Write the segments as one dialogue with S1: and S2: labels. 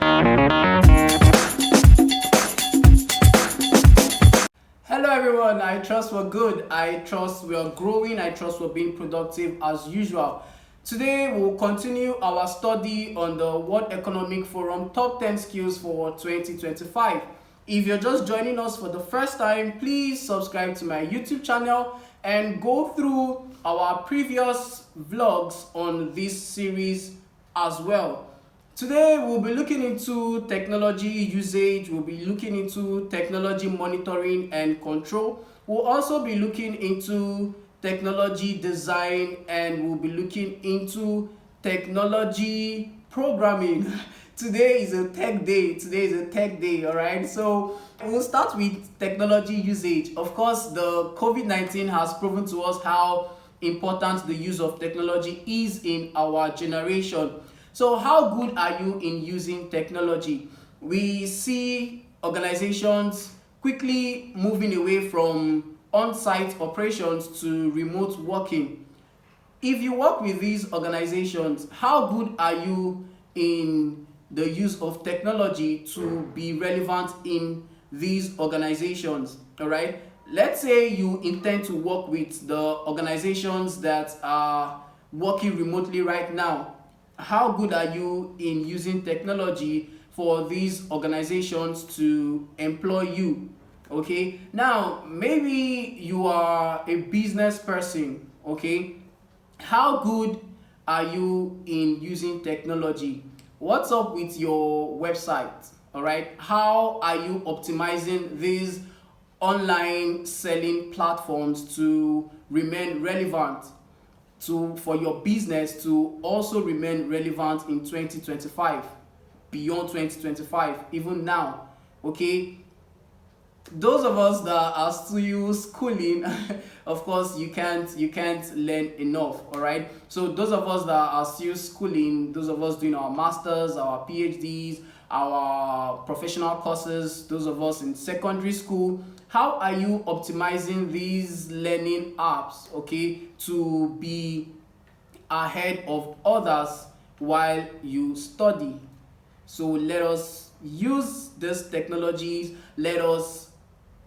S1: Hello everyone, I trust we're good. I trust we're growing. I trust we're being productive as usual. Today we'll continue our study on the World Economic Forum Top 10 Skills for 2025. If you're just joining us for the first time, please subscribe to my YouTube channel and go through our previous vlogs on this series as well. Today we'll be looking into technology usage, we'll be looking into technology monitoring and control. We'll also be looking into technology design, and we'll be looking into technology programming. Today is a tech day, all right? So we'll start with technology usage. Of course, the COVID-19 has proven to us how important the use of technology is in our generation. So how good are you in using technology? We see organizations quickly moving away from on-site operations to remote working. If you work with these organizations, how good are you in the use of technology to be relevant in these organizations? All right. Let's say you intend to work with the organizations that are working remotely right now. How good are you in using technology for these organizations to employ you? Okay, now maybe you are a business person. Okay, how good are you in using technology? What's up with your website? All right, how are you optimizing these online selling platforms to remain relevant, for your business to also remain relevant in 2025, beyond 2025, even now? Okay, those of us that are still schooling, of course you can't learn enough. All right, so those of us that are still schooling, those of us doing our masters, our PhDs, our professional courses, those of us in secondary school, how are you optimizing these learning apps, okay, to be ahead of others while you study? So let us use these technologies. Let us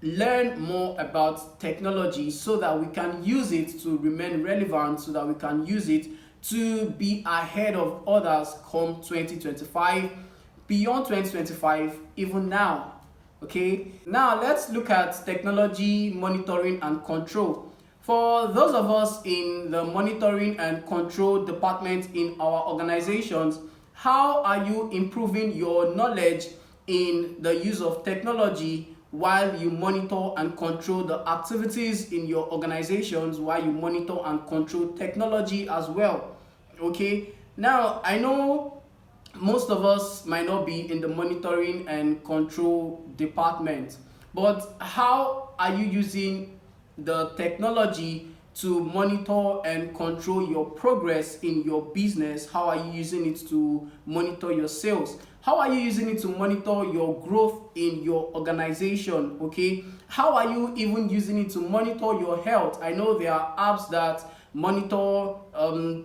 S1: learn more about technology so that we can use it to remain relevant, so that we can use it to be ahead of others come 2025, beyond 2025, even now. Okay, now let's look at technology monitoring and control. For those of us in the monitoring and control department in our organizations, how are you improving your knowledge in the use of technology while you monitor and control the activities in your organizations, while you monitor and control technology as well? Okay, now I know most of us might not be in the monitoring and control department, but how are you using the technology to monitor and control your progress in your business? How are you using it to monitor your sales? How are you using it to monitor your growth in your organization? Okay, how are you even using it to monitor your health? I know there are apps that monitor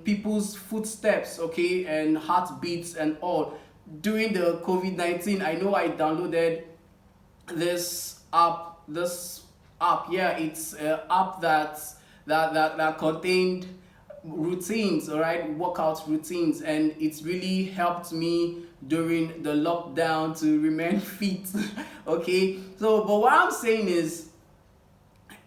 S1: people's footsteps, okay, and heartbeats and all. During the COVID-19, I know I downloaded this app. Yeah, it's an app that contained routines, all right, workout routines, and it's really helped me during the lockdown to remain fit. Okay, so but what I'm saying is,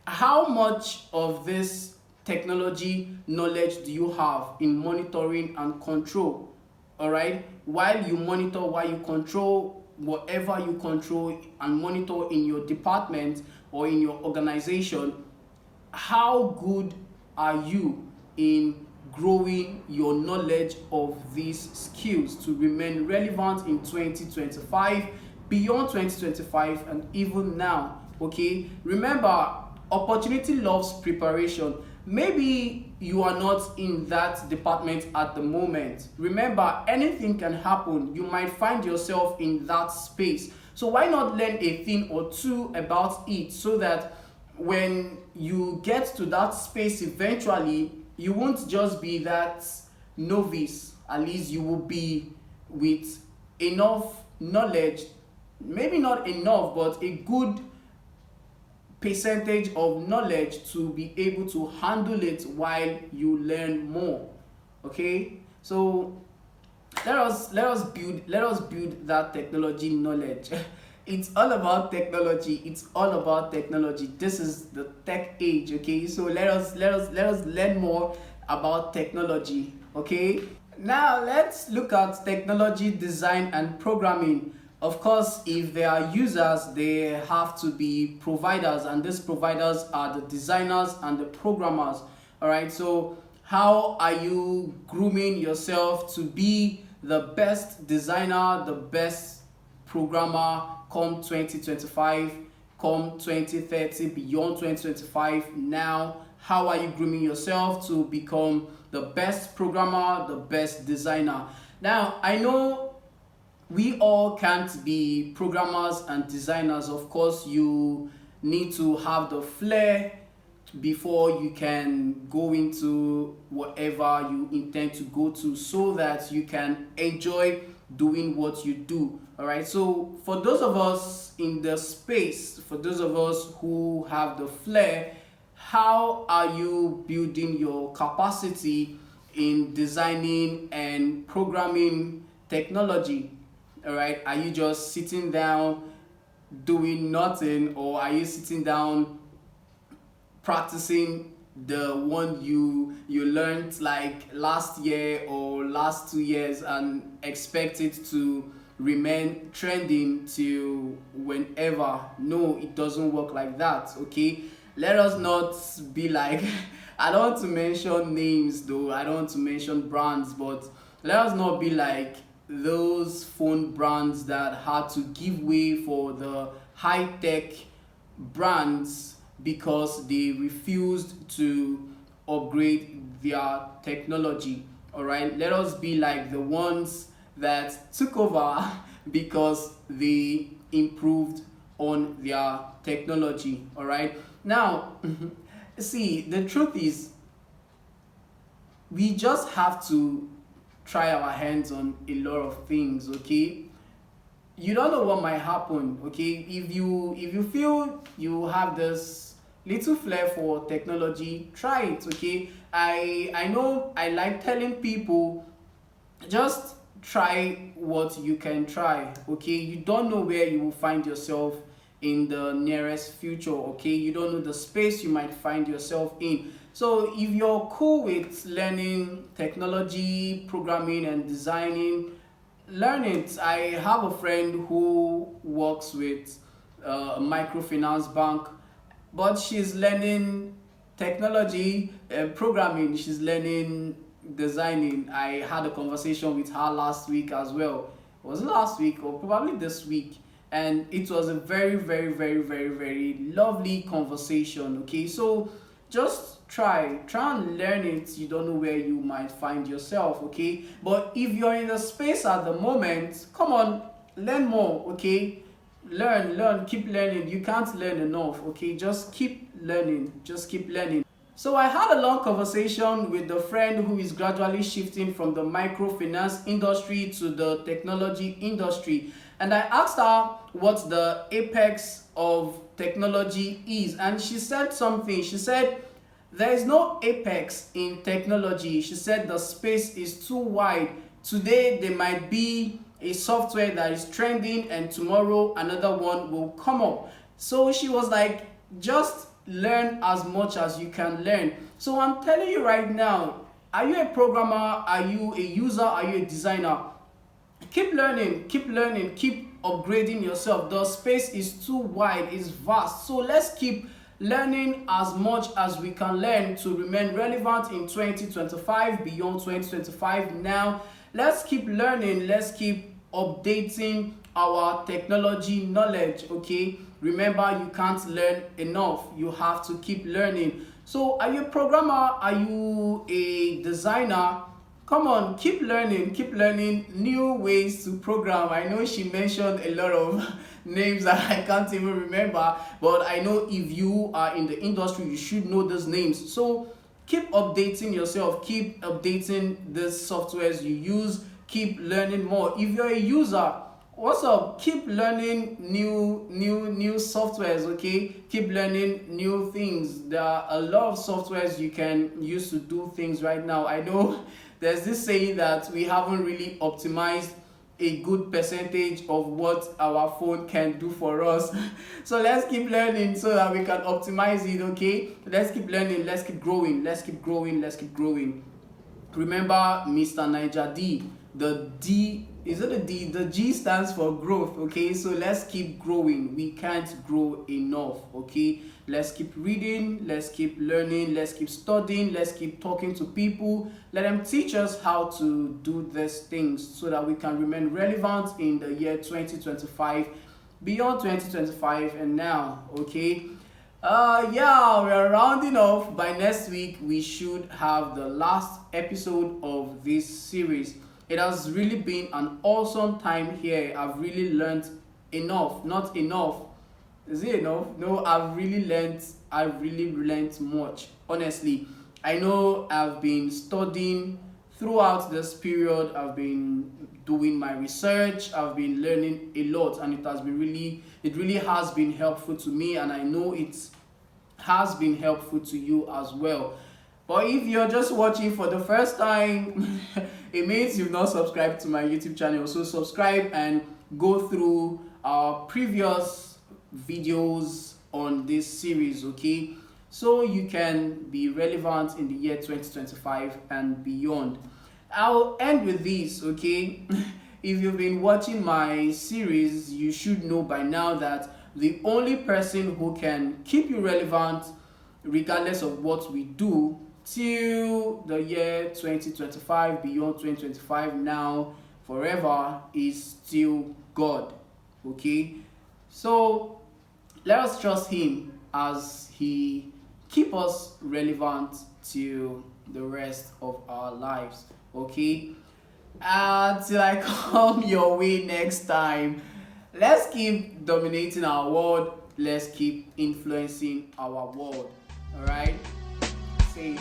S1: how much of this technology knowledge do you have in monitoring and control? All right, while you monitor, while you control whatever you control and monitor in your department or in your organization, how good are you in growing your knowledge of these skills to remain relevant in 2025, beyond 2025, and even now? Okay, remember, opportunity loves preparation. Maybe you are not in that department at the moment. Remember, anything can happen. You might find yourself in that space. So why not learn a thing or two about it, so that when you get to that space eventually, you won't just be that novice. At least you will be with enough knowledge, maybe not enough, but a good percentage of knowledge to be able to handle it while you learn more. Okay, so let us build that technology knowledge. It's all about technology. It's all about technology. This is the tech age. Okay, so let us learn more about technology. Okay, now let's look at technology design and programming. Of course, if they are users, they have to be providers, and these providers are the designers and the programmers. All right, so how are you grooming yourself to be the best designer, the best programmer come 2025, come 2030, beyond 2025? Now, how are you grooming yourself to become the best programmer, the best designer? Now, I know we all can't be programmers and designers. Of course, you need to have the flair before you can go into whatever you intend to go to, so that you can enjoy doing what you do. All right, so for those of us in the space, for those of us who have the flair, how are you building your capacity in designing and programming technology? All right, are you just sitting down doing nothing, or are you sitting down practicing the one you learned like last year or last 2 years and expect it to remain trending till whenever? No, it doesn't work like that. Okay, let us not be like I don't want to mention names though, I don't want to mention brands, but let us not be like those phone brands that had to give way for the high-tech brands because they refused to upgrade their technology. All right, let us be like the ones that took over because they improved on their technology. All right, now see, the truth is we just have to try our hands on a lot of things. Okay, you don't know what might happen. Okay, if you feel you have this little flair for technology, try it. Okay, I know I like telling people, just try what you can try. Okay, you don't know where you will find yourself in the nearest future. Okay, you don't know the space you might find yourself in. So if you're cool with learning technology, programming and designing, learn it. I have a friend who works with a microfinance bank, but she's learning technology, programming, she's learning designing. I had a conversation with her last week as well. Was it last week or probably this week? And it was a very, very, very, very, very lovely conversation. Okay, so just try and learn it. You don't know where you might find yourself. Okay, but if you're in the space at the moment, come on, learn more. Okay, learn, keep learning. You can't learn enough. Okay, just keep learning. So I had a long conversation with a friend who is gradually shifting from the microfinance industry to the technology industry, and I asked her what the apex of technology is, and she said something. She said there is no apex in technology. She said the space is too wide. Today there might be a software that is trending and tomorrow another one will come up. So she was like, just learn as much as you can learn. So I'm telling you right now, are you a programmer? Are you a user? Are you a designer? Keep learning, keep upgrading yourself. The space is too wide, it's vast. So let's keep learning as much as we can learn to remain relevant in 2025, beyond 2025. Now let's keep learning, let's keep updating our technology knowledge. Okay, remember, you can't learn enough, you have to keep learning. So are you a programmer? Are you a designer? Come on, keep learning new ways to program. I know she mentioned a lot of names that I can't even remember, but I know if you are in the industry, you should know those names. So keep updating yourself, keep updating the softwares you use, keep learning more. If you're a user, What's up? Keep learning new softwares, okay? Keep learning new things. There are a lot of softwares you can use to do things right now. I know there's this saying that we haven't really optimized a good percentage of what our phone can do for us. So let's keep learning so that we can optimize it, okay? Let's keep learning, let's keep growing, let's keep growing, let's keep growing. Remember Mr. Niger D. The D, is it a D? The G stands for growth, okay? So let's keep growing. We can't grow enough, okay? Let's keep reading, let's keep learning, let's keep studying, let's keep talking to people. Let them teach us how to do these things so that we can remain relevant in the year 2025, beyond 2025 and now, okay? Yeah, we're rounding off. By next week we should have the last episode of this series. It has really been an awesome time here. I've really learned enough. Not enough, is it enough? No, I've really learned much, honestly. I know I've been studying throughout this period. I've been doing my research, I've been learning a lot, and it really has been helpful to me, and I know it's has been helpful to you as well. But if you're just watching for the first time, it means you've not subscribed to my YouTube channel. So subscribe and go through our previous videos on this series, okay? So you can be relevant in the year 2025 and beyond. I'll end with this, okay? If you've been watching my series, you should know by now that the only person who can keep you relevant regardless of what we do till the year 2025, beyond 2025, now, forever, is still God, okay? So let us trust him as he keep us relevant till the rest of our lives, okay? Until I come your way next time, let's keep dominating our world. Let's keep influencing our world. All right? Say